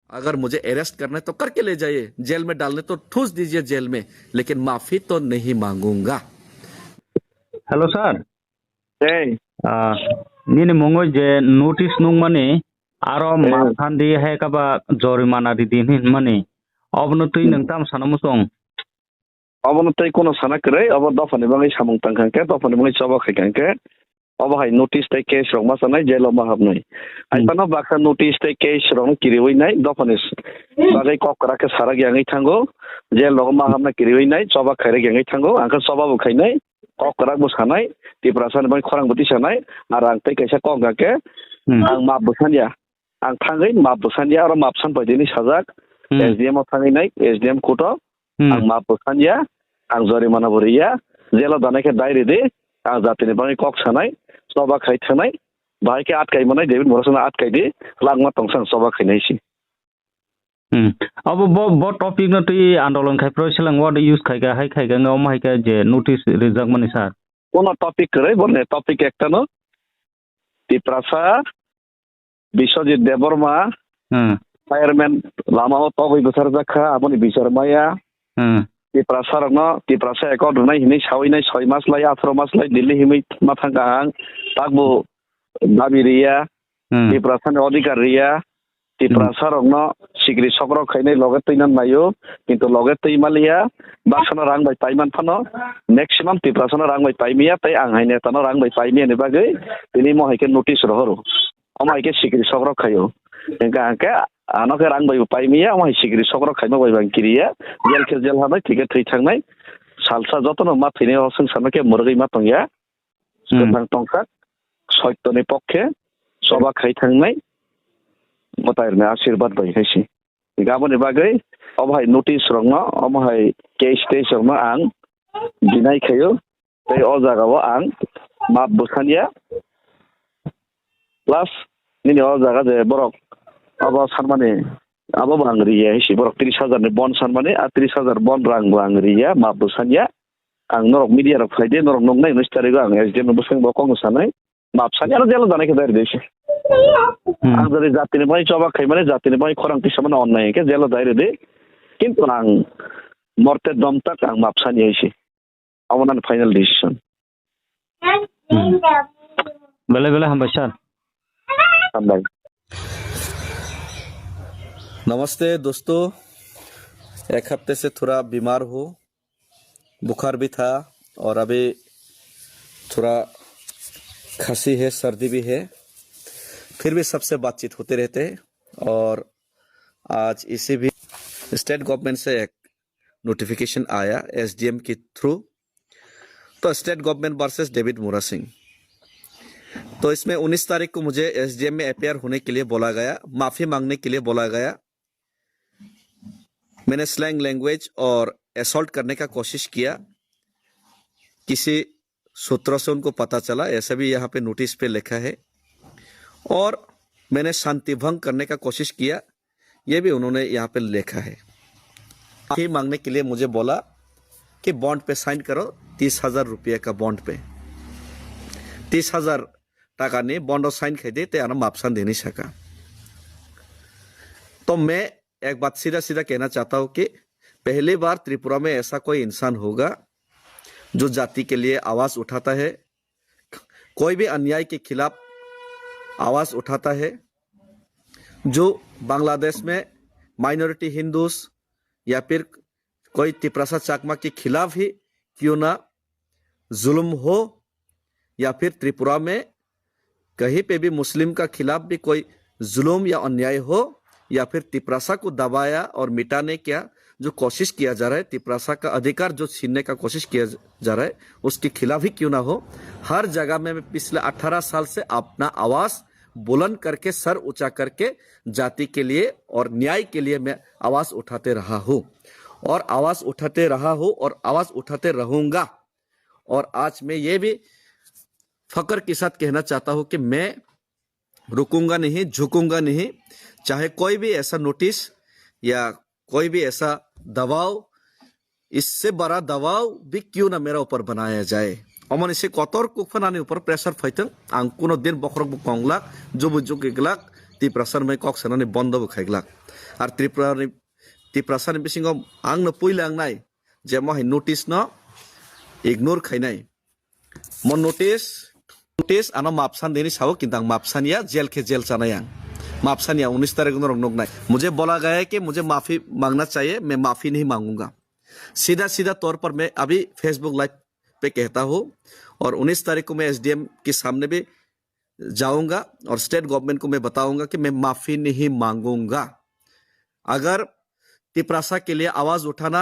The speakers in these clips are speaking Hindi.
अगर मुझे अरेस्ट करना है तो करके ले जाइए, जेल में डालने तो ठूस दीजिए जेल में, लेकिन माफी तो नहीं मांगूंगा। Hello sir Hey, nini mongo je notice nung mani aro hey. mathandi hai kaba jorimana di din mani obno tui nang tam sanamusong Abang tay kono sana kere, abang dapat ni bangai samung tangkang ke, dapat ni bangai coba kaikan ke. Abang hai notice tay case rong masa nai jail mahab nai. Hai tanah baksa notice tay case rong kiriwai nai, dapat ni bagai kok kerak ke sarag yang ngai tanggo, jail rong mahab nai kiriwai nai, coba kairak yang ngai tanggo, angkat coba bukai nai, kok kerak bus kanai, di perasaan bangai korang beti sanai, arang tay kaisa kok gak ke, ang maaf busan ya, ang tangai maaf busan ya, orang maaf san pada ini sajak, SDM mau tangai nai, SDM kuto. Ang mapusan ya, ang jorimana buriya, jela dana ke daire de, ang jatini bangi kok sanai, soba khai thanai, bahai ke atkai manai David Morrison atkai de, langma tongsang soba khai nai si. abo bo topic na tui andolon khai pro silang what use khai ga hai khai ga ngom hai ka je notice rizak mani sir Kono topic kere, bone topic ekta no, Tiprasa, Biswajit Deborma, fireman lama topi besar jakha, aponi bicar maya. Tiprasa ekor dunai hini sawai nai 6 mas lai 18 mas lai Delhi himi mathang kahang takbo dabi ria Tiprasa ne odikar ria Tiprasa rongno sikri sokro khainai loget teinan mayo kintu loget tei malia baksana rang bai paiman phano maximum Tiprasa rang bai paimia tai ang haine tano rang bai paimia ne bagai tini mo haike notice rohoro ama haike sikri sokro khayo engka angka ano ke rang bai paimia ama sikri sokro khaima bai bang kiriya jel hanai thike thei thangnai salsa jotono ma thine osung sanake murgai ma tongya tang tongkak soitoni pokkhe soba khai thangnai motairne ashirwad bai haisi gaboni bagai obhai notice rongno obhai case case rongno ang dinai khayo tei o jagao ang map busania plus nini o jaga je borok abo sanmane abo bangriya hisi borok 30,000 ni bon sanmane a 30,000 bon rang bangriya map busania ang norok media rok faide norok nongnai nustari ang SDM busang bokong sanai map sania aro jelo danai ke dari desi ang dari jatini bai coba khai mane jatini bai korang tisamane onnai ke jelo daire de kintu ang morte dom tak ang map sania hisi amonan final decision bele hamba sir sampai नमस्ते दोस्तों, एक हफ्ते से थोड़ा बीमार हूँ, बुखार भी था और अभी थोड़ा खांसी है, सर्दी भी है, फिर भी सबसे बातचीत होते रहते हैं। और आज इसी भी स्टेट गवर्नमेंट से एक नोटिफिकेशन आया SDM के थ्रू, तो स्टेट गवर्नमेंट वर्सेस डेविड मोरा सिंह। तो इसमें 19 तारीख को मुझे SDM में अपेयर होने के लिए बोला गया, माफ़ी मांगने के लिए बोला गया। मैंने स्लैंग लैंग्वेज और असॉल्ट करने का कोशिश किया, किसी सूत्रों से उनको पता चला, ऐसा भी यहाँ पे नोटिस पे लिखा है। और मैंने शांति भंग करने का कोशिश किया, ये भी उन्होंने यहाँ पे लिखा है। माफी मांगने के लिए मुझे बोला कि बॉन्ड पे साइन करो, 30,000 रुपये का बॉन्ड पे 30,000 टाका ने बॉन्ड साइन खाई ते आना मापसान दे नहीं सका। तो मैं एक बात सीधा सीधा कहना चाहता हूं कि पहली बार त्रिपुरा में ऐसा कोई इंसान होगा जो जाति के लिए आवाज उठाता है, कोई भी अन्याय के खिलाफ आवाज उठाता है, जो बांग्लादेश में माइनॉरिटी हिंदूस या फिर कोई तिपरासा चाकमा के खिलाफ ही क्यों ना जुल्म हो, या फिर त्रिपुरा में कहीं पे भी मुस्लिम का खिलाफ भी कोई जुल्म या अन्याय हो, या फिर तिपरासा को दबाया और मिटाने का जो कोशिश किया जा रहा है, तिपरासा का अधिकार जो छीनने का कोशिश किया जा रहा है, उसके खिलाफ ही क्यों ना हो, हर जगह में मैं पिछले 18 साल से अपना आवाज बुलंद करके, सर ऊंचा करके जाति के लिए और न्याय के लिए मैं आवाज उठाते रहा हूं और आवाज उठाते रहा हूं और आवाज उठाते रहूंगा। और आज मैं ये भी फक्र के साथ कहना चाहता हूं कि मैं रुकूंगा नहीं, झुकूंगा नहीं, चाहे कोई भी ऐसा नोटिस या कोई भी ऐसा दबाव, इससे बड़ा दबाव भी क्यों ना मेरा ऊपर बनाया जाए। अमन इसे कतर कुफनाने ऊपर प्रेशर फैतन आं कोनो दिन बखरक बंगलाक जुबु जुगिगलाक ती प्रेशर में कक सनाने बंद बखाइगलाक আর ত্রিপুরাসাनि बिसिङाव आंनो पुइलांनाय जे महाय नोटिस न इग्नोर खायनाय म नोटिस आनो मापसान देनी सावो किंतु आं मापसानिया जेल के जेल जानाय आं मापसानिया 19 तारीख को नोगनाय मुझे बोला गया है कि मुझे माफी मांगना चाहिए, मैं माफी नहीं मांगूंगा। सीधा तौर पर मैं अभी फेसबुक लाइव पे कहता हूँ और 19 तारीख को मैं एसडीएम के सामने भी जाऊंगा और स्टेट गवर्नमेंट को मैं बताऊंगा कि मैं माफी नहीं मांगूंगा। अगर तिपरासा के लिए आवाज उठाना,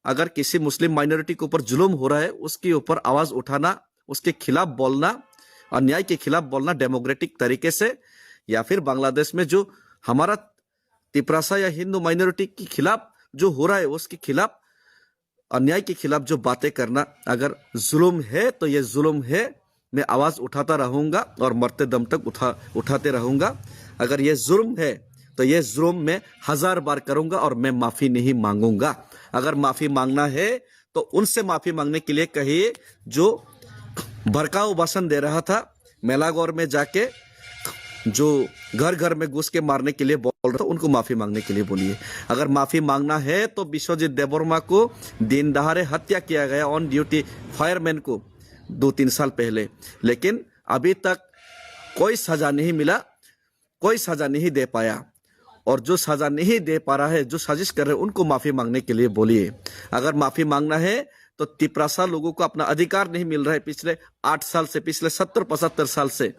अगर किसी मुस्लिम माइनॉरिटी के ऊपर जुल्म हो रहा है उसके ऊपर आवाज उठाना, उसके खिलाफ बोलना, अन्याय के खिलाफ बोलना डेमोक्रेटिक तरीके से, या फिर बांग्लादेश में जो हमारा तिपरासा या हिंदू माइनॉरिटी के खिलाफ जो हो रहा है उसके खिलाफ, अन्याय के खिलाफ जो बातें करना, अगर जुल्म है तो ये जुल्म है, मैं आवाज उठाता रहूंगा और मरते दम तक उठाते रहूंगा। अगर ये जुल्म है तो ये जुल्म मैं 1000 बार करूंगा और मैं माफी नहीं मांगूंगा। अगर माफी मांगना है तो उनसे माफी मांगने के लिए कहिए जो भड़काऊ भाषण दे रहा था मेलागौर में जाके, जो घर घर में घुस के मारने के लिए बोल रहा था, उनको माफी मांगने के लिए बोलिए। अगर माफी मांगना है तो विश्वजीत देबवर्मा को दिन दहाड़े हत्या किया गया ऑन ड्यूटी फायरमैन को 2-3 साल पहले, लेकिन अभी तक कोई सजा नहीं मिला, कोई सजा नहीं दे पाया। और जो सजा नहीं दे पा रहा है, जो साजिश कर रहे हैं, उनको माफी मांगने के लिए बोलिए। अगर माफी मांगना है तो तिपरासा लोगों को अपना अधिकार नहीं मिल रहा है पिछले 8 साल से, पिछले 70-75 साल से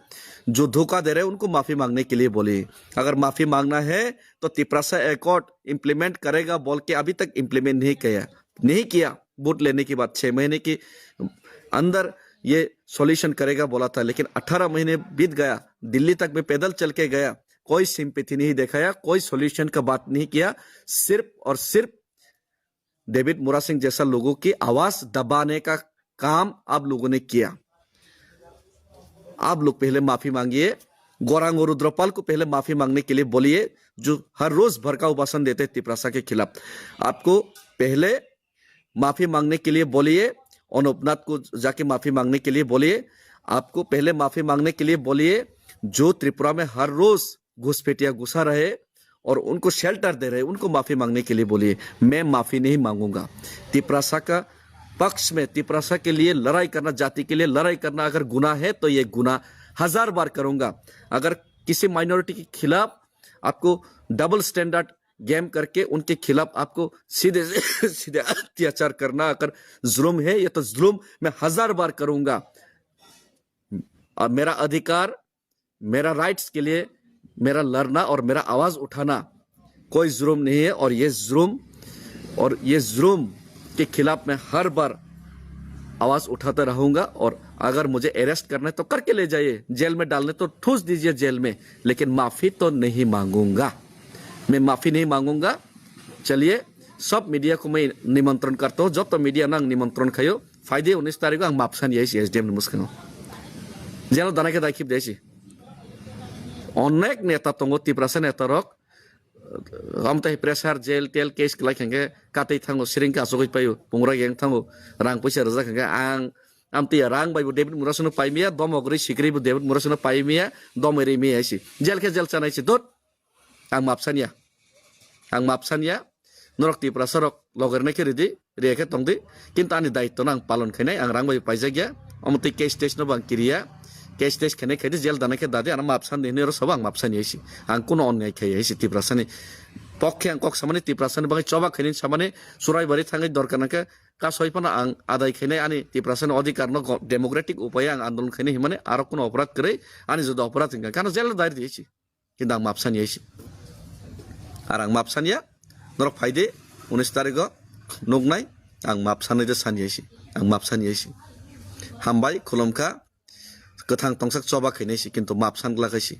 जो धोखा दे रहे हैं, उनको माफी मांगने के लिए बोलिए। अगर माफी मांगना है तो तिपरासा एकॉर्ड इंप्लीमेंट करेगा बोल के अभी तक इंप्लीमेंट नहीं किया। वोट लेने के बाद 6 महीने के अंदर ये सॉल्यूशन करेगा बोला था, लेकिन 18 महीने बीत गया, दिल्ली तक मैं पैदल चल के गया, कोई सिंपैथी नहीं दिखाया, कोई सॉल्यूशन का बात नहीं किया। सिर्फ और सिर्फ डेविड मोरा सिंह जैसा लोगों की आवाज दबाने का काम आप लोगों ने किया। आप लोग पहले माफी मांगिए, गौरांग और रुद्रपाल को पहले माफी मांगने के लिए बोलिए, जो हर रोज भड़काऊ भाषण देते तिपरासा के खिलाफ। आपको पहले माफी मांगने के लिए बोलिए, अनुपनाथ को जाके माफी मांगने के लिए बोलिए। आपको पहले माफी मांगने के लिए बोलिए जो त्रिपुरा में हर रोज घुसपैठिया घुसा रहे और उनको शेल्टर दे रहे, उनको माफी मांगने के लिए बोलिए। मैं माफी नहीं मांगूंगा। तिपरासा का पक्ष में, तिपरासा के लिए लड़ाई करना, जाति के लिए लड़ाई करना अगर गुनाह है तो ये गुनाह 1000 बार करूंगा। अगर किसी माइनॉरिटी के खिलाफ आपको डबल स्टैंडर्ड गेम करके उनके खिलाफ आपको सीधे सीधे अत्याचार करना अगर जुल्म है, ये तो जुल्म मैं 1000 बार करूंगा। और मेरा अधिकार, मेरा राइट्स के लिए मेरा लड़ना और मेरा आवाज उठाना कोई जुल्म नहीं है। और ये जुल्म के खिलाफ मैं हर बार आवाज उठाता रहूंगा। और अगर मुझे अरेस्ट करना है तो करके ले जाइए, जेल में डालने तो ठूस दीजिए जेल में, लेकिन माफी तो नहीं मांगूंगा। मैं माफी नहीं मांगूंगा। चलिए, सब मीडिया को मैं निमंत्रण करता हूँ, जब तो मीडिया ना निमंत्रण खायो फायदे 19 तारीख को मापसान यही एसडीएम मुस्किल जेल दाना के दाखिब देसी अनेक नेता दङ तिपरासा नेता रक आमताय प्रेसार जेल तेल केस लाइखांगे कातै थाङो सिरिंका आसगै पायो पंग्रा गें थाङो रां पैसा रजाखांगे आं आमतिया रां बायबो डेविड मुरासनो पाइमिया दमगरै सिग्रैबो डेविड मुरासनो पाइमिया दमरै मेयासि जेल के जेल चानायसि दत आं मापसानिया नरक तिपरासा रक लगरने के रेडी रेखे तंगदि किन्तु आंनि दायित्व आं पालन खायनाय आं रां बायबो पाइजा गया अमतै केस टेस्ट न बां किरिया केस टेस्ट खेने खायदि जेल दाना के दादे आं मापसान देने सब आं मापसानि आइसि आं कोनो अन्याय खायसि तिपरासानि पक्षे आं कक सामाने तिपरासानि बागै चबा खायनि सामाने सुराइबारि थाङै दरकार नाके कासयफाना आं आदाय खायनाय आनि तिपरासानि अधिकार न डेमोक्रेटिक उपाय आं आन्दोलन खायनाय हिमाने आरो कोनो अपराध करे आनि जुदा अपराध हिंगा काना जेल दायरि दिसि किन्तु आं मापसानि आइसि आर आं मापसानिया नरक फायदे 19 तारिख नुगनाय आं मापसानि दे सानि आइसि आं मापसानि आइसि हामबाय खुलुमखा गोथां तंसाक चबा खायनायसि किन्तु मापसान लागायसि